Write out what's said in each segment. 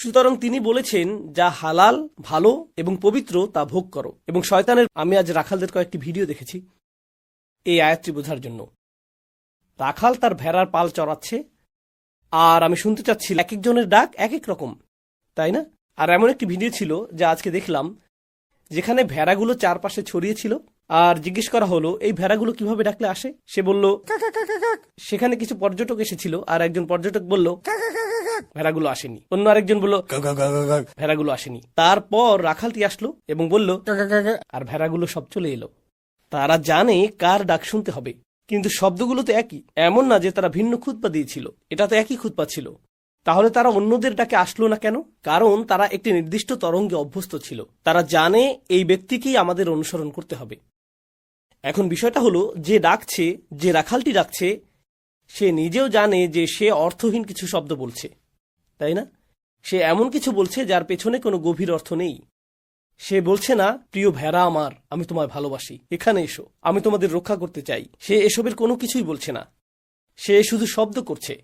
সুতরাং তিনি বলেছেন, যা হালাল, ভালো এবং পবিত্র তা ভোগ করো। এবং শয়তানের, আমি আজ রাখালদের কয়েকটি ভিডিও দেখেছি এই আয়াতটি বোঝার জন্য। রাখাল তার ভেড়ার পাল চড়াচ্ছে, আর আমি শুনতে চাচ্ছি এক একজনের ডাক এক এক রকম, তাই না? আর এমন একটি ভিডিও ছিল যা আজকে দেখলাম, যেখানে ভেড়াগুলো চারপাশে ছড়িয়েছিল, আর জিজ্ঞেস করা হলো এই ভেড়াগুলো কিভাবে ডাকলে আসে। সে বলল, সেখানে কিছু পর্যটক এসেছিল, আর একজন পর্যটক বলল ভেড়াগুলো আসেনি। অন্য আরেকজন বলল ভেড়াগুলো আসেনি। তারপর রাখালটি আসলো এবং বলল, আর ভেড়াগুলো সব চলে এলো। তারা জানে কার ডাক শুনতে হবে, কিন্তু শব্দগুলো তো একই। এমন না যে তারা ভিন্ন খুতবা দিয়েছিল, এটা তো একই খুতবা ছিল। তাহলে তারা অন্যদের ডাকে আসলো না কেন? কারণ তারা একটি নির্দিষ্ট তরঙ্গে অভ্যস্ত ছিল। তারা জানে এই ব্যক্তিকেই আমাদের অনুসরণ করতে হবে। এখন বিষয়টা হলো, যে ডাকছে, যে রাখালটি ডাকছে, সে নিজেও জানে যে সে অর্থহীন কিছু শব্দ বলছে, তাই না? সে এমন কিছু বলছে যার পেছনে কোনো গভীর অর্থ নেই। সে বলছে না, প্রিয় ভেড়া আমার, আমি তোমায় ভালোবাসি, এখানে এসো, আমি তোমাদের রক্ষা করতে চাই। সে এসবের কোনো কিছুই বলছে না, সে শুধু শব্দ করছে।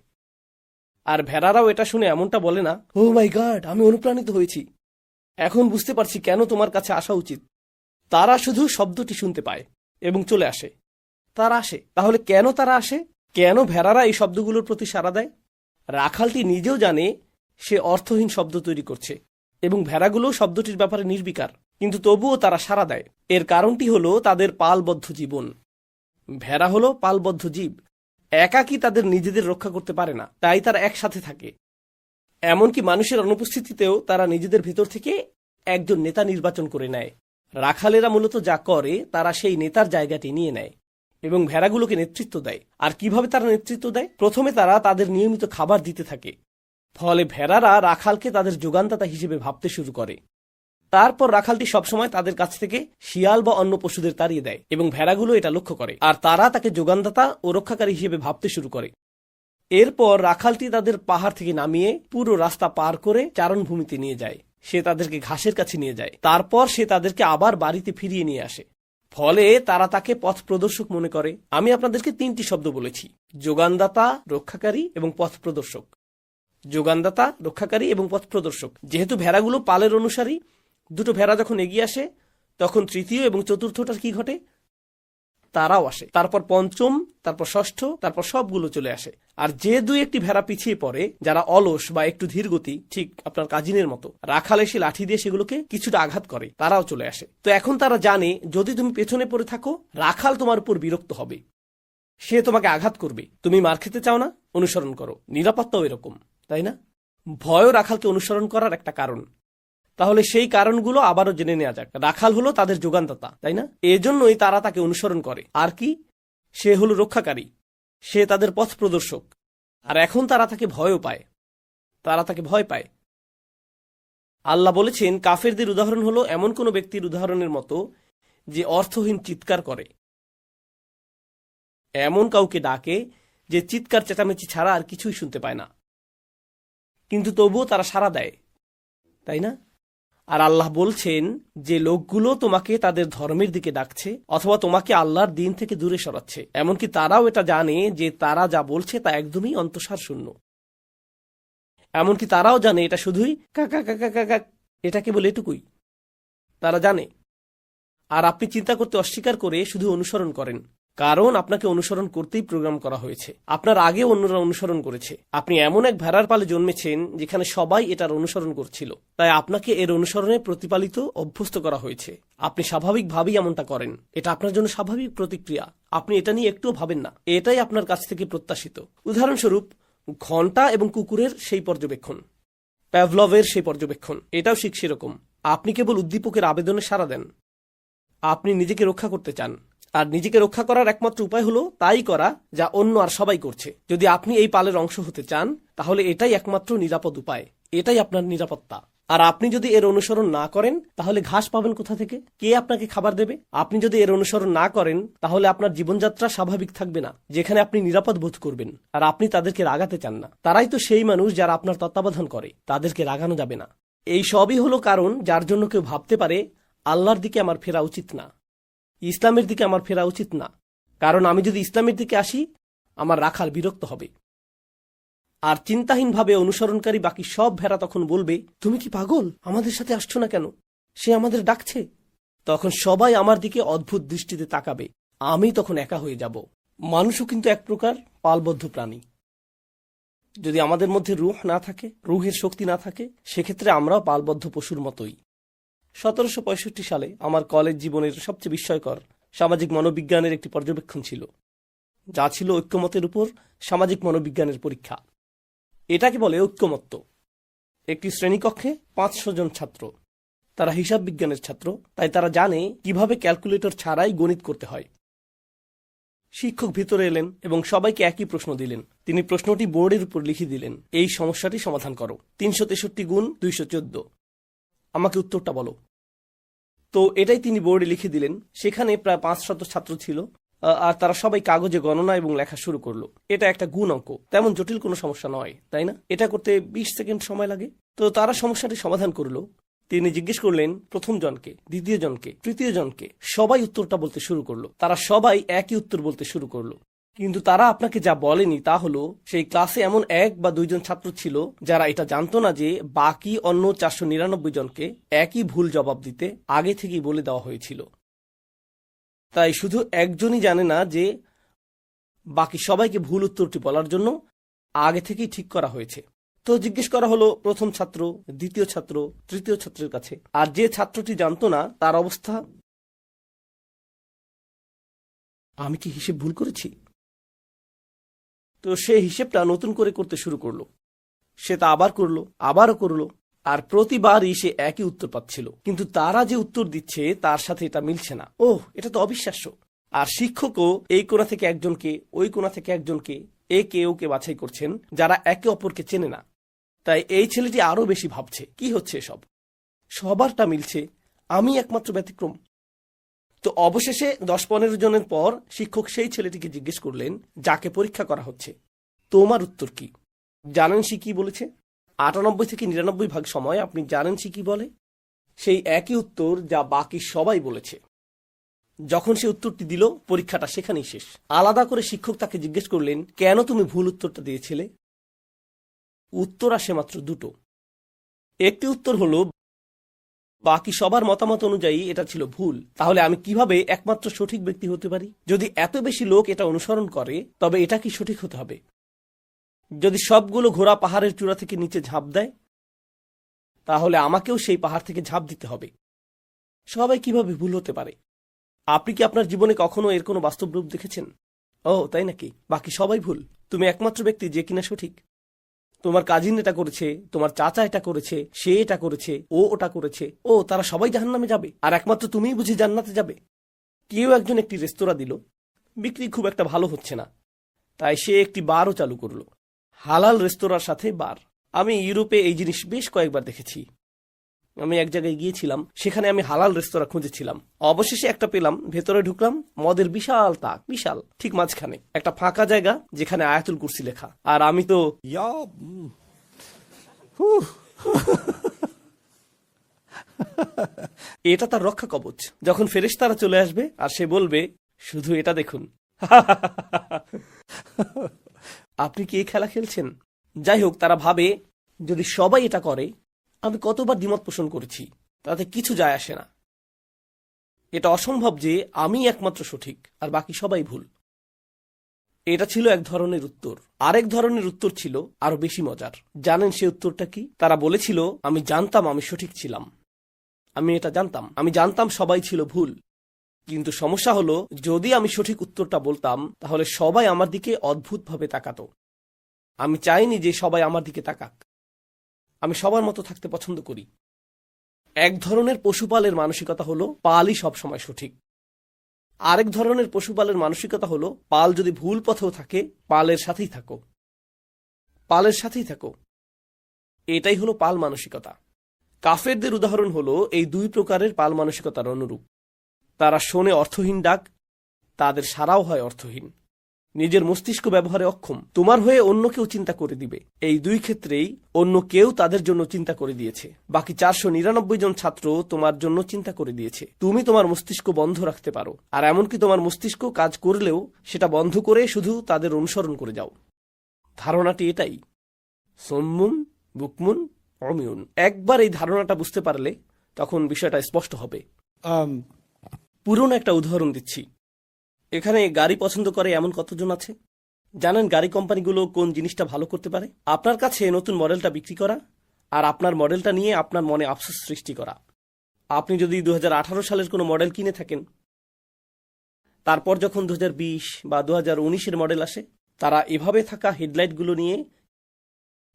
আর ভেড়ারাও এটা শুনে এমনটা বলে না, ও মাই গড, আমি অনুপ্রাণিত হয়েছি, এখন বুঝতে পারছি কেন তোমার কাছে আসা উচিত। তারা শুধু শব্দটি শুনতে পায় এবং চলে আসে। তারা আসে। তাহলে কেন তারা আসে? কেন ভেড়ারা এই শব্দগুলোর প্রতি সাড়া দেয়? রাখালটি নিজেও জানে সে অর্থহীন শব্দ তৈরি করছে, এবং ভেড়াগুলো শব্দটির ব্যাপারে নির্বিকার, কিন্তু তবুও তারা সাড়া দেয়। এর কারণটি হলো তাদের পালবদ্ধ জীবন। ভেড়া হলো পালবদ্ধ জীব, একাকী তাদের নিজেদের রক্ষা করতে পারে না, তাই তারা একসাথে থাকে। এমনকি মানুষের অনুপস্থিতিতেও তারা নিজেদের ভেতর থেকে একজন নেতা নির্বাচন করে নেয়। রাখালেরা মূলত যা করে, তারা সেই নেতার জায়গাটি নিয়ে নেয় এবং ভেড়াগুলোকে নেতৃত্ব দেয়। আর কিভাবে তারা নেতৃত্ব দেয়? প্রথমে তারা তাদের নিয়মিত খাবার দিতে থাকে, ফলে ভেড়ারা রাখালকে তাদের যোগানদাতা হিসেবে ভাবতে শুরু করে। তারপর রাখালটি সবসময় তাদের কাছ থেকে শিয়াল বা অন্য পশুদের তাড়িয়ে দেয়, এবং ভেড়াগুলো এটা লক্ষ্য করে, আর তারা তাকে যোগানদাতা ও রক্ষাকারী হিসেবে ভাবতে শুরু করে। এরপর রাখালটি তাদের পাহাড় থেকে নামিয়ে পুরো রাস্তা পার করে চারণভূমিতে নিয়ে যায়। সে তাদেরকে ঘাসের কাছে নিয়ে যায়, তারপর সে তাদেরকে আবার বাড়িতে ফিরিয়ে নিয়ে আসে। ফলে তারা তাকে পথ প্রদর্শক মনে করে। আমি আপনাদেরকে 3টি শব্দ বলেছি, যোগানদাতা, রক্ষাকারী এবং পথ প্রদর্শক। যোগানদাতা, রক্ষাকারী এবং পথ প্রদর্শক। যেহেতু ভেড়াগুলো পালের অনুসারী, দুটো ভেড়া যখন এগিয়ে আসে, তখন তৃতীয় এবং চতুর্থটার কি ঘটে? তারাও আসে। তারপর পঞ্চম, তারপর ষষ্ঠ, তারপর সবগুলো চলে আসে। আর যে দুই একটি ভেড়া পিছিয়ে পড়ে, যারা অলস বা একটু ধীরগতি, ঠিক আপনার কাজিনের মতো, রাখাল এসে লাঠি দিয়ে সেগুলোকে কিছুটা আঘাত করে, তারাও চলে আসে। তো এখন তারা জানে, যদি তুমি পেছনে পড়ে থাকো, রাখাল তোমার উপর বিরক্ত হবে, সে তোমাকে আঘাত করবে। তুমি মার খেতে চাও না, অনুসরণ করো। নিরাপত্তাও এরকম, তাই না? ভয়ও রাখালকে অনুসরণ করার একটা কারণ। তাহলে সেই কারণগুলো আবারও জেনে নেওয়া যাক। রাখাল হলো তাদের যোগানদাতা, তাই না? এজন্যই তারা তাকে অনুসরণ করে। আর কি? সে হলো রক্ষাকারী, সে তাদের পথ প্রদর্শক। আর এখন তারা তাকে ভয়ও পায়, তারা তাকে ভয় পায়। আল্লাহ বলেছেন, কাফেরদের উদাহরণ হলো এমন কোন ব্যক্তির উদাহরণের মতো যে অর্থহীন চিৎকার করে, এমন কাউকে ডাকে যে চিৎকার চেঁচামেচি ছাড়া আর কিছুই শুনতে পায় না, কিন্তু তবুও তারা সাড়া দেয়, তাই না? আর আল্লাহ বলছেন যে লোকগুলো তোমাকে তাদের ধর্মের দিকে ডাকছে অথবা তোমাকে আল্লাহর দিন থেকে দূরে সরাচ্ছে, এমনকি তারাও এটা জানে যে তারা যা বলছে তা একদমই অন্তঃসার শূন্য। এমনকি তারাও জানে এটা শুধুই কাকা কাকা কাকা, এটা কেবল এটুকুই তারা জানে। আর আপনি চিন্তা করতে অস্বীকার করে শুধু অনুসরণ করেন, কারণ আপনাকে অনুসরণ করতেই প্রোগ্রাম করা হয়েছে। আপনার আগে অন্যরা অনুসরণ করেছে। আপনি এমন এক ভেড়ার পালে জন্মেছেন যেখানে সবাই এটার অনুসরণ করছিল, তাই আপনাকে এর অনুসরণে প্রতিপালিত, অভ্যস্ত করা হয়েছে। আপনি স্বাভাবিকভাবেই এমনটা করেন, এটা আপনার জন্য স্বাভাবিক প্রতিক্রিয়া। আপনি এটা নিয়ে একটুও ভাবেন না, এটাই আপনার কাছ থেকে প্রত্যাশিত। উদাহরণস্বরূপ, ঘন্টা এবং কুকুরের সেই পর্যবেক্ষণ, প্যাভলভের সেই পর্যবেক্ষণ, এটাও ঠিক সেরকম। আপনি কেবল উদ্দীপকের আবেদনে সাড়া দেন। আপনি নিজেকে রক্ষা করতে চান, আর নিজেকে রক্ষা করার একমাত্র উপায় হলো তাই করা যা অন্য আর সবাই করছে। যদি আপনি এই পালের অংশ হতে চান, তাহলে এটাই একমাত্র নিরাপদ উপায়, এটাই আপনার নিরাপত্তা। আর আপনি যদি এর অনুসরণ না করেন, তাহলে ঘাস পাবেন কোথা থেকে? কে আপনাকে খাবার দেবে? আপনি যদি এর অনুসরণ না করেন, তাহলে আপনার জীবনযাত্রা স্বাভাবিক থাকবে না, যেখানে আপনি নিরাপদ বোধ করবেন। আর আপনি তাদেরকে রাগাতে চান না। তারাই তো সেই মানুষ যারা আপনার তত্ত্বাবধান করে, তাদেরকে রাগানো যাবে না। এই সবই হলো কারণ যার জন্য কেউ ভাবতে পারে আল্লাহর দিকে আমার ফেরা উচিত না, ইসলামের দিকে আমার ফেরা উচিত না, কারণ আমি যদি ইসলামের দিকে আসি, আমার রাখাল বিরক্ত হবে। আর চিন্তাহীনভাবে অনুসরণকারী বাকি সব ভেড়া তখন বলবে, তুমি কি পাগল? আমাদের সাথে আসছো না কেন? সে আমাদের ডাকছে। তখন সবাই আমার দিকে অদ্ভুত দৃষ্টিতে তাকাবে। আমি তখন একা হয়ে যাব। মানুষও কিন্তু এক প্রকার পালবদ্ধ প্রাণী। যদি আমাদের মধ্যে রুহ না থাকে, রুহের শক্তি না থাকে, সেক্ষেত্রে আমরাও পালবদ্ধ পশুর মতোই। 1765 সালে আমার কলেজ জীবনের সবচেয়ে বিস্ময়কর সামাজিক মনোবিজ্ঞানের একটি পর্যবেক্ষণ ছিল, যা ছিল ঐক্যমতের উপর সামাজিক মনোবিজ্ঞানের পরীক্ষা। এটাকে বলে ঐক্যমত্য। একটি শ্রেণীকক্ষে 500 জন ছাত্র। তারা হিসাব বিজ্ঞানের ছাত্র, তাই তারা জানে কিভাবে ক্যালকুলেটর ছাড়াই গণিত করতে হয়। শিক্ষক ভিতরে এলেন এবং সবাইকে একই প্রশ্ন দিলেন। তিনি প্রশ্নটি বোর্ডের উপর লিখে দিলেন, এই সমস্যাটি সমাধান করো। 363 গুণ 214, আমাকে উত্তরটা বলো। তো এটাই তিনি বোর্ডে লিখে দিলেন। সেখানে প্রায় 500 ছাত্র ছিল, আর তারা সবাই কাগজে গণনা এবং লেখা শুরু করলো। এটা একটা গুণ অঙ্ক, তেমন জটিল কোনো সমস্যা নয়, তাই না? এটা করতে 20 সেকেন্ড সময় লাগে। তো তারা সমস্যাটি সমাধান করলো। তিনি জিজ্ঞেস করলেন প্রথম জনকে, দ্বিতীয় জনকে, তৃতীয় জনকে। সবাই উত্তরটা বলতে শুরু করলো। তারা সবাই একই উত্তর বলতে শুরু করলো। কিন্তু তারা আপনাকে যা বলেনি তা হলো, সেই ক্লাসে এমন 1 বা 2 জন ছাত্র ছিল যারা এটা জানতো না যে বাকি অন্য 499 জনকে একই ভুল জবাব দিতে আগে থেকেই বলে দেওয়া হয়েছিল। তাই শুধু একজনই জানে না যে বাকি সবাইকে ভুল উত্তরটি বলার জন্য আগে থেকেই ঠিক করা হয়েছে। তো জিজ্ঞেস করা হলো প্রথম ছাত্র, দ্বিতীয় ছাত্র, তৃতীয় ছাত্রের কাছে। আর যে ছাত্রটি জানতো না তার অবস্থা, আমি কি হিসেব ভুল করেছি? তো সে হিসেবটা নতুন করে করতে শুরু করলো। সে তা আবার করলো, আবারও করলো, আর প্রতিবারই সে একই উত্তর পাচ্ছিল। কিন্তু তারা যে উত্তর দিচ্ছে তার সাথে এটা মিলছে না। ওহ, এটা তো অবিশ্বাস্য। আর শিক্ষকও এই কোণা থেকে একজনকে, ওই কোণা থেকে একজনকে, একে ওকে বাছাই করছেন যারা একে অপরকে চেনে না। তাই এই ছেলেটি আরো বেশি ভাবছে, কি হচ্ছে এসব? সবারটা মিলছে, আমি একমাত্র ব্যতিক্রম। তো অবশেষে 10-15 জনের পর শিক্ষক সেই ছেলেটিকে জিজ্ঞেস করলেন, যাকে পরীক্ষা করা হচ্ছে, তোমার উত্তর কি? জানেন সে কি বলেছে? 98 থেকে 99% সময় আপনি জানেন সে কি বলে? সেই একই উত্তর যা বাকি সবাই বলেছে। যখন সে উত্তরটি দিল, পরীক্ষাটা সেখানেই শেষ। আলাদা করে শিক্ষক তাকে জিজ্ঞেস করলেন, কেন তুমি ভুল উত্তরটা দিয়েছিলে? উত্তর আসে মাত্র দুটো। একটি উত্তর হলো, বাকি সবার মতামত অনুযায়ী এটা ছিল ভুল। তাহলে আমি কিভাবে একমাত্র সঠিক ব্যক্তি হতে পারি? যদি এত বেশি লোক এটা অনুসরণ করে, তবে এটা কি সঠিক হতে হবে? যদি সবগুলো ঘোড়া পাহাড়ের চূড়া থেকে নিচে ঝাঁপ দেয়, তাহলে আমাকেও সেই পাহাড় থেকে ঝাঁপ দিতে হবে। সবাই কিভাবে ভুল হতে পারে? আপনি কি আপনার জীবনে কখনো এর কোনো বাস্তব রূপ দেখেছেন? ও তাই নাকি? বাকি সবাই ভুল, তুমি একমাত্র ব্যক্তি যে কিনা সঠিক। তোমার কাজিন এটা করেছে, তোমার চাচা এটা করেছে, সে এটা করেছে, ও ওটা করেছে। ও, তারা সবাই জাহান্নামে যাবে, আর একমাত্র তুমিই বুঝি জান্নাতে যাবে। কেউ একজন একটি রেস্তোরাঁ দিল, বিক্রি খুব একটা ভালো হচ্ছে না, তাই সে একটি বারও চালু করলো, হালাল রেস্তোরাঁর সাথে বার। আমি ইউরোপে এই জিনিস বেশ কয়েকবার দেখেছি। আমি এক জায়গায় গিয়েছিলাম, সেখানে আমি হালাল রেস্তোরাঁ খুঁজেছিলাম। অবশেষে একটা পেলাম। ভেতরে ঢুকলাম, মদের বিশাল তাক, বিশাল, ঠিক মাঝখানে একটা ফাঁকা জায়গা যেখানে আয়াতুল কুরসি লেখা। আর আমি তো এটা তার রক্ষা কবচ। যখন ফেরেশতারা চলে আসবে আর সে বলবে, শুধু এটা দেখুন। আপনি কি এই খেলা খেলছেন? যাই হোক, তারা ভাবে যদি সবাই এটা করে, আমি কতবার দ্বিমত পোষণ করেছি, তাতে কিছু যায় আসে না। এটা অসম্ভব যে আমি একমাত্র সঠিক আর বাকি সবাই ভুল। এটা ছিল এক ধরনের উত্তর। আরেক ধরনের উত্তর ছিল আরো বেশি মজার। জানেন সে উত্তরটা কি? তারা বলেছিল, আমি জানতাম আমি সঠিক ছিলাম, আমি এটা জানতাম, আমি জানতাম সবাই ছিল ভুল। কিন্তু সমস্যা হলো, যদি আমি সঠিক উত্তরটা বলতাম, তাহলে সবাই আমার দিকে অদ্ভুতভাবে তাকাতো। আমি চাইনি যে সবাই আমার দিকে তাকাক। আমি সবার মতো থাকতে পছন্দ করি। এক ধরনের পশুপালের মানসিকতা হলো পালই সবসময় সঠিক। আরেক ধরনের পশুপালের মানসিকতা হলো, পাল যদি ভুল পথেও থাকে, পালের সাথেই থাকো, পালের সাথেই থাকো। এটাই হলো পাল মানসিকতা। কাফেরদের উদাহরণ হলো এই দুই প্রকারের পাল মানসিকতার অনুরূপ। তারা শোনে অর্থহীন ডাক, তাদের সারাও হয় অর্থহীন। নিজের মস্তিষ্ক ব্যবহারে অক্ষম, তোমার হয়ে অন্য কেউ চিন্তা করে দিবে। এই দুই ক্ষেত্রেই অন্য কেউ তাদের জন্য চিন্তা করে দিয়েছে। বাকি 499 জন ছাত্র তোমার জন্য চিন্তা করে দিয়েছে। তুমি তোমার মস্তিষ্ক বন্ধ রাখতে পারো, আর এমনকি তোমার মস্তিষ্ক কাজ করলেও সেটা বন্ধ করে শুধু তাদের অনুসরণ করে যাও। ধারণাটি এটাই। সুম্মুম বুকমুন উমিয়ুন। একবার এই ধারণাটা বুঝতে পারলে তখন বিষয়টা স্পষ্ট হবে। পুরনো একটা উদাহরণ দিচ্ছি। এখানে গাড়ি পছন্দ করে এমন কতজন আছে? জানেন গাড়ি কোম্পানিগুলো কোন জিনিসটা ভালো করতে পারে? আপনার কাছে নতুন মডেলটা বিক্রি করা আর আপনার মডেলটা নিয়ে আপনার মনে আফসোস সৃষ্টি করা। আপনি যদি 2018 সালের কোনো মডেল কিনে থাকেন, তারপর যখন 2020 বা 2019-এর মডেল আসে, তারা এভাবে থাকা হেডলাইটগুলো নিয়ে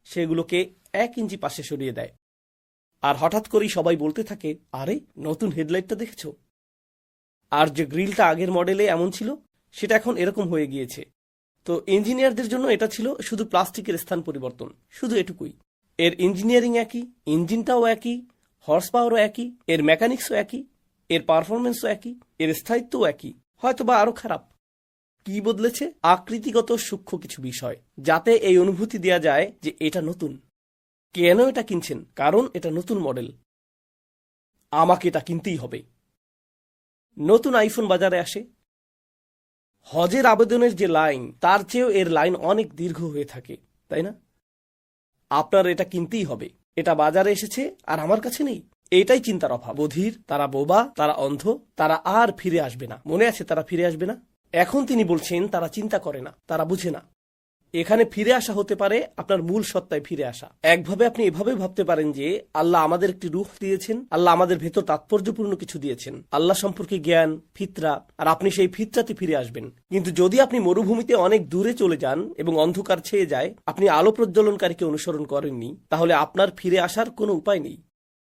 সেগুলোকে 1 ইঞ্চি পাশে সরিয়ে দেয়। আর হঠাৎ করেই সবাই বলতে থাকে, আরে নতুন হেডলাইটটা দেখেছ? আর যে গ্রিলটা আগের মডেলে এমন ছিল সেটা এখন এরকম হয়ে গিয়েছে। তো ইঞ্জিনিয়ারদের জন্য এটা ছিল শুধু প্লাস্টিকের স্থান পরিবর্তন, শুধু এটুকুই। এর ইঞ্জিনিয়ারিং একই, ইঞ্জিনটাও একই, হর্স পাওয়ারও একই, এর মেকানিক্সও একই, এর পারফরমেন্সও একই, এর স্থায়িত্বও একই, হয়তো বা আরো খারাপ। কি বদলেছে? আকৃতিগত সূক্ষ্ম কিছু বিষয়, যাতে এই অনুভূতি দেয়া যায় যে এটা নতুন। কেন এটা কিনছেন? কারণ এটা নতুন মডেল, আমাকে এটা কিনতেই হবে। নতুন আইফোন বাজারে আসে, হজের আবেদনের যে লাইন তার চেয়েও এর লাইন অনেক দীর্ঘ হয়ে থাকে, তাই না? আপনার এটা কিনতেই হবে। এটা বাজারে এসেছে আর আমার কাছে নেই, এটাই চিন্তার অভাব। বধির, তারা বোবা, তারা অন্ধ, তারা আর ফিরে আসবে না। মনে আছে তারা ফিরে আসবে না? এখন তিনি বলছেন তারা চিন্তা করে না, তারা বুঝে না। এখানে ফিরে আসা হতে পারে আপনার মূল সত্তায় ফিরে আসা। একভাবে আপনি এভাবে ভাবতে পারেন যে আল্লাহ আমাদের একটি রূহ দিয়েছেন, আল্লাহ আমাদের ভেতর তাৎপর্যপূর্ণ কিছু দিয়েছেন, আল্লাহ সম্পর্কে জ্ঞান, ফিতরা, আর আপনি সেই ফিতরাতে ফিরে আসবেন। কিন্তু যদি আপনি মরুভূমিতে অনেক দূরে চলে যান এবং অন্ধকার ছেয়ে যায়, আপনি আলো প্রজ্বলনকারীকে অনুসরণ করেননি, তাহলে আপনার ফিরে আসার কোনো উপায় নেই।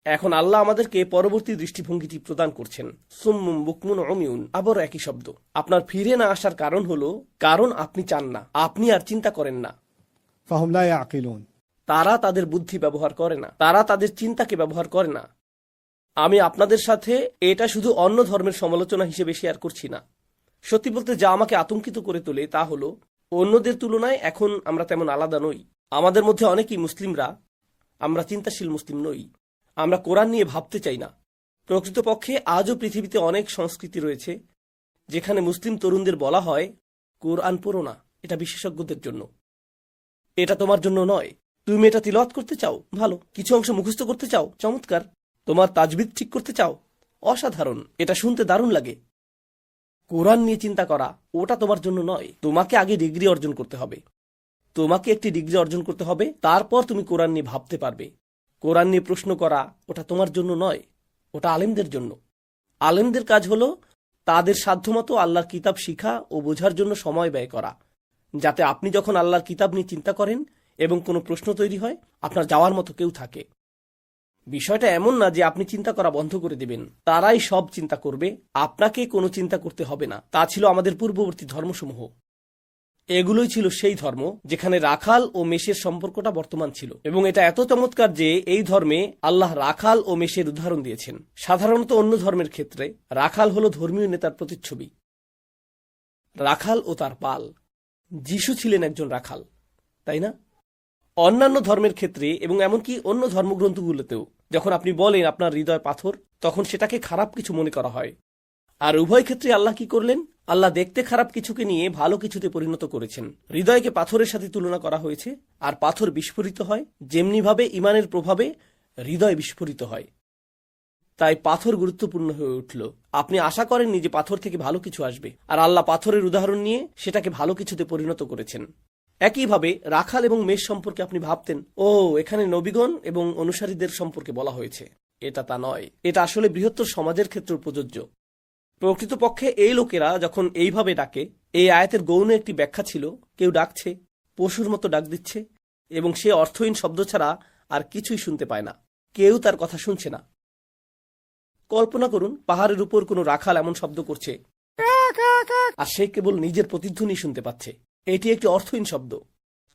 এখন আল্লাহ আমাদেরকে পরবর্তী দৃষ্টিভঙ্গিটি প্রদান করছেন, সুম্মুম বুকমুন উমিয়ুন। আবারও একই শব্দ। আপনার ফিরে না আসার কারণ হলো কারণ আপনি চান না, আপনি আর চিন্তা করেন না। فهم لا يعقلون। তারা তাদের বুদ্ধি ব্যবহার করে না, তারা তাদের চিন্তাকে ব্যবহার করে না। আমি আপনাদের সাথে এটা শুধু অন্য ধর্মের সমালোচনা হিসেবে শেয়ার করছি না। সত্যি বলতে যা আমাকে আতঙ্কিত করে তোলে তা হলো অন্যদের তুলনায় এখন আমরা তেমন আলাদা নই। আমাদের মধ্যে অনেকেই মুসলিমরা আমরা চিন্তাশীল মুসলিম নই। আমরা কোরআন নিয়ে ভাবতে চাই না। প্রকৃতপক্ষে আজও পৃথিবীতে অনেক সংস্কৃতি রয়েছে যেখানে মুসলিম তরুণদের বলা হয়, কোরআন পড়ো না, এটা বিশেষজ্ঞদের জন্য, এটা তোমার জন্য নয়। তুমি এটা তিলাওয়াত করতে চাও, ভালো। কিছু অংশ মুখস্থ করতে চাও, চমৎকার। তোমার তাজবিদ ঠিক করতে চাও, অসাধারণ, এটা শুনতে দারুণ লাগে। কোরআন নিয়ে চিন্তা করা ওটা তোমার জন্য নয়। তোমাকে আগে ডিগ্রি অর্জন করতে হবে। তোমাকে একটি ডিগ্রি অর্জন করতে হবে, তারপর তুমি কোরআন নিয়ে ভাবতে পারবে। কোরআন নিয়ে প্রশ্ন করা ওটা তোমার জন্য নয়, ওটা আলেমদের জন্য। আলেমদের কাজ হলো তাদের সাধ্যমতো আল্লাহর কিতাব শিখা ও বোঝার জন্য সময় ব্যয় করা, যাতে আপনি যখন আল্লাহর কিতাব নিয়ে চিন্তা করেন এবং কোনো প্রশ্ন তৈরি হয়, আপনার যাওয়ার মতো কেউ থাকে। বিষয়টা এমন না যে আপনি চিন্তা করা বন্ধ করে দেবেন, তারাই সব চিন্তা করবে, আপনাকে কোনো চিন্তা করতে হবে না। তা ছিল আমাদের পূর্ববর্তী ধর্মসমূহ। এগুলোই ছিল সেই ধর্ম যেখানে রাখাল ও মেষের সম্পর্কটা বর্তমান ছিল, এবং এটা এত চমৎকার যে এই ধর্মে আল্লাহ রাখাল ও মেষের উদাহরণ দিয়েছেন। সাধারণত অন্য ধর্মের ক্ষেত্রে রাখাল হলো ধর্মীয় নেতার প্রতিচ্ছবি, রাখাল ও তার পাল। যিশু ছিলেন একজন রাখাল, তাই না? অন্যান্য ধর্মের ক্ষেত্রে এবং এমনকি অন্য ধর্মগ্রন্থগুলোতেও যখন আপনি বলেন আপনার হৃদয় পাথর, তখন সেটাকে খারাপ কিছু মনে করা হয়। আর উভয় ক্ষেত্রে আল্লাহ কি করলেন? আল্লাহ দেখতে খারাপ কিছুকে নিয়ে ভালো কিছুতে পরিণত করেছেন। হৃদয়কে পাথরের সাথে তুলনা করা হয়েছে, আর পাথর বিস্ফোরিত হয় যেমনিভাবে ইমানের প্রভাবে হৃদয় বিস্ফোরিত হয়। তাই পাথর গুরুত্বপূর্ণ হয়ে উঠল। আপনি আশা করেননি যে পাথর থেকে ভালো কিছু আসবে, আর আল্লাহ পাথরের উদাহরণ নিয়ে সেটাকে ভালো কিছুতে পরিণত করেছেন। একইভাবে রাখাল এবং মেষ সম্পর্কে আপনি ভাবতেন, ও এখানে নবীগণ এবং অনুসারীদের সম্পর্কে বলা হয়েছে। এটা তা নয়, এটা আসলে বৃহত্তর সমাজের ক্ষেত্রে প্রযোজ্য। প্রকৃতপক্ষে এই লোকেরা যখন এইভাবে ডাকে, এই আয়াতের গৌণ একটি ব্যাখ্যা ছিল, কেউ ডাকছে, পশুর মতো ডাক দিচ্ছে, এবং সে অর্থহীন শব্দ ছাড়া আর কিছুই শুনতে পায় না। কেউ তার কথা শুনছে না। কল্পনা করুন পাহাড়ের উপর কোনো রাখাল এমন শব্দ করছে, আর সে কেবল নিজের প্রতিধ্বনি শুনতে পাচ্ছে। এটি একটি অর্থহীন শব্দ।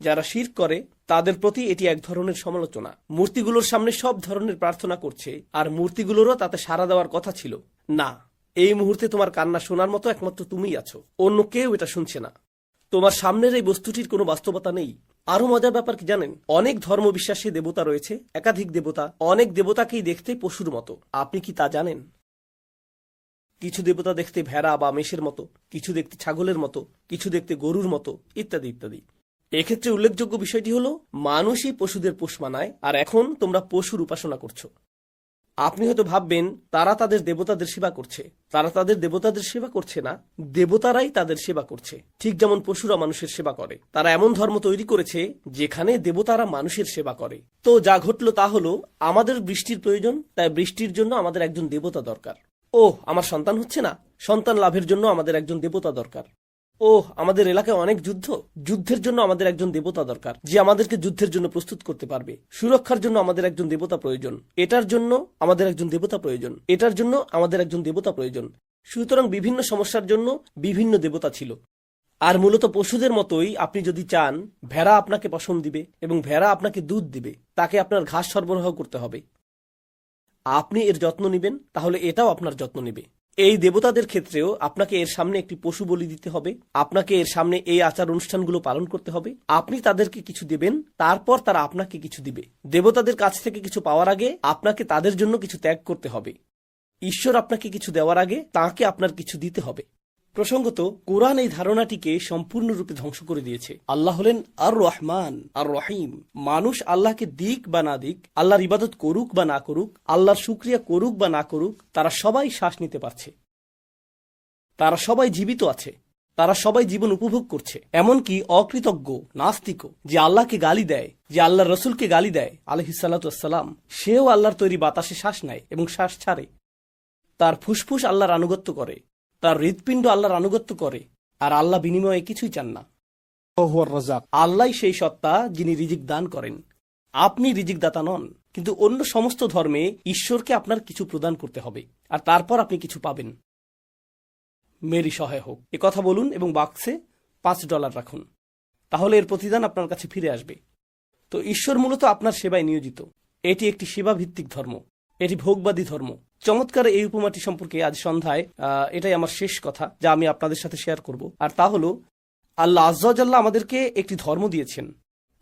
যারা শিরক করে তাদের প্রতি এটি এক ধরনের সমালোচনা। মূর্তিগুলোর সামনে সব ধরনের প্রার্থনা করছে, আর মূর্তিগুলোরও তাতে সাড়া দেওয়ার কথা ছিল। না, এই মুহূর্তে তোমার কান্না শোনার মতো একমাত্র তুমিই আছো, অন্য কেউ এটা শুনছে না। তোমার সামনের এই বস্তুটির কোনো বাস্তবতা নেই। আরো মজার ব্যাপার কি জানেন? অনেক ধর্মবিশ্বাসী দেবতা রয়েছে, একাধিক দেবতা, অনেক দেবতাকেই দেখতে পশুর মতো। আপনি কি তা জানেন? কিছু দেবতা দেখতে ভেড়া বা মেষের মতো, কিছু দেখতে ছাগলের মতো, কিছু দেখতে গরুর মতো, ইত্যাদি ইত্যাদি। এক্ষেত্রে উল্লেখযোগ্য বিষয়টি হলো মানুষই পশুদের পোষ মানায়, আর এখন তোমরা পশুর উপাসনা করছো। আপনি হয়তো ভাববেন তারা তাদের দেবতাদের সেবা করছে। তারা তাদের দেবতাদের সেবা করছে না, দেবতারাই তাদের সেবা করছে। ঠিক যেমন পশুরা মানুষের সেবা করে। তারা এমন ধর্ম তৈরি করেছে যেখানে দেবতারা মানুষের সেবা করে। তো যা ঘটলো তা হলো, আমাদের বৃষ্টির প্রয়োজন, তাই বৃষ্টির জন্য আমাদের একজন দেবতা দরকার। আমার সন্তান হচ্ছে না, সন্তান লাভের জন্য আমাদের একজন দেবতা দরকার। আমাদের এলাকায় অনেক যুদ্ধের জন্য আমাদের একজন দেবতা দরকার, যে আমাদেরকে যুদ্ধের জন্য প্রস্তুত করতে পারবে। সুরক্ষার জন্য আমাদের একজন দেবতা প্রয়োজন, এটার জন্য আমাদের একজন দেবতা প্রয়োজন, এটার জন্য আমাদের একজন দেবতা প্রয়োজন। সুতরাং বিভিন্ন সমস্যার জন্য বিভিন্ন দেবতা ছিল। আর মূলত পশুদের মতোই আপনি যদি চান ভেড়া আপনাকে পশম দিবে এবং ভেড়া আপনাকে দুধ দিবে, তাকে আপনার ঘাস সরবরাহ করতে হবে। আপনি এর যত্ন নেবেন, তাহলে এটাও আপনার যত্ন নেবে। এই দেবতাদের ক্ষেত্রেও আপনাকে এর সামনে একটি পশু বলি দিতে হবে, আপনাকে এর সামনে এই আচার অনুষ্ঠানগুলো পালন করতে হবে। আপনি তাদেরকে কিছু দেবেন, তারপর তারা আপনাকে কিছু দিবে। দেবতাদের কাছ থেকে কিছু পাওয়ার আগে আপনাকে তাদের জন্য কিছু ত্যাগ করতে হবে। ঈশ্বর আপনাকে কিছু দেওয়ার আগে তাঁকে আপনার কিছু দিতে হবে। প্রসঙ্গত, কোরআন এই ধারণাটিকে সম্পূর্ণরূপে ধ্বংস করে দিয়েছে। আল্লাহ হলেন আর রহমান আর রহিম। মানুষ আল্লাহকে দিক বা না দিক, আল্লাহর ইবাদত করুক বা না করুক, আল্লাহর শুকরিয়া করুক বা না করুক, তারা সবাই শ্বাস নিতে পারছে, তারা সবাই জীবিত আছে, তারা সবাই জীবন উপভোগ করছে। এমনকি অকৃতজ্ঞ নাস্তিকও, যে আল্লাহকে গালি দেয়, যে আল্লাহর রসুলকে গালি দেয় আলাইহিসসালাম, সেও আল্লাহর তৈরি বাতাসে শ্বাস নেয় এবং শ্বাস ছাড়ে। তার ফুসফুস আল্লাহর আনুগত্য করে, তার হৃৎপিণ্ড আল্লাহর আনুগত্য করে, আর আল্লাহ বিনিময়ে কিছুই চান না। هو الرزاق আল্লাহ সেই সত্তা যিনি রিজিক দান করেন। আপনি রিজিক দাতা নন, কিন্তু অন্য সমস্ত ধর্মে ঈশ্বরকে আপনার কিছু প্রদান করতে হবে, আর তারপর আপনি কিছু পাবেন। মেরি সহায় হোক, এ কথা বলুন এবং বাক্সে $5 রাখুন, তাহলে এর প্রতিদান আপনার কাছে ফিরে আসবে। তো ঈশ্বর মূলত আপনার সেবায় নিয়োজিত। এটি একটি সেবা ভিত্তিক ধর্ম, এটি ভোগবাদী ধর্ম। চমৎকার এই উপমাটি সম্পর্কে আজ সন্ধ্যায় এটাই আমার শেষ কথা যা আমি আপনাদের সাথে শেয়ার করব, আর তা হলো আল্লাহ আজ্জা ওয়া জাল্লা আমাদেরকে একটি ধর্ম দিয়েছেন।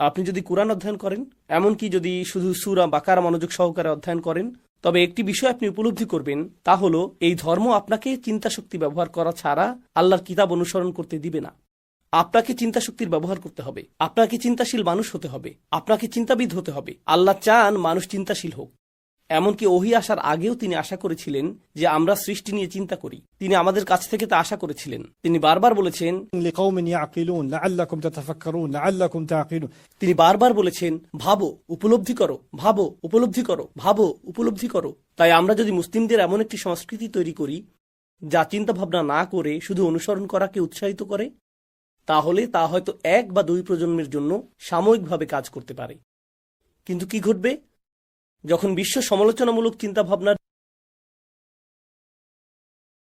আপনি যদি কুরআন অধ্যয়ন করেন, এমনকি যদি শুধু সূরা বাকারা মনোযোগ সহকারে অধ্যয়ন করেন, তবে একটি বিষয় আপনি উপলব্ধি করবেন, তা হলো এই ধর্ম আপনাকে চিন্তা শক্তি ব্যবহার করা ছাড়া আল্লাহর কিতাব অনুসরণ করতে দিবে না। আপনাকে চিন্তা শক্তির ব্যবহার করতে হবে, আপনাকে চিন্তাশীল মানুষ হতে হবে, আপনাকে চিন্তাবিদ হতে হবে। আল্লাহ চান মানুষ চিন্তাশীল হোক। এমনকি ওহী আসার আগেও তিনি আশা করেছিলেন যে আমরা সৃষ্টি নিয়ে চিন্তা করি। তিনি আমাদের কাছ থেকে তা আশা করেছিলেন। তিনি বারবার বলেছেন, لقوم يعقلون لعلكم تتفكرون لعلكم تعقلون। তিনি বারবার বলেছেন, ভাবো, উপলব্ধি করো, ভাবো, উপলব্ধি করো, ভাবো, উপলব্ধি করো। তাই আমরা যদি মুসলিমদের এমন একটি সংস্কৃতি তৈরি করি যা চিন্তা ভাবনা না করে শুধু অনুসরণ করাকে উৎসাহিত করে, তাহলে তা হয়তো 1 বা 2 প্রজন্মের জন্য সাময়িকভাবে কাজ করতে পারে। কিন্তু কি ঘটবে যখন বিশ্ব সমালোচনামূলক চিন্তাভাবনার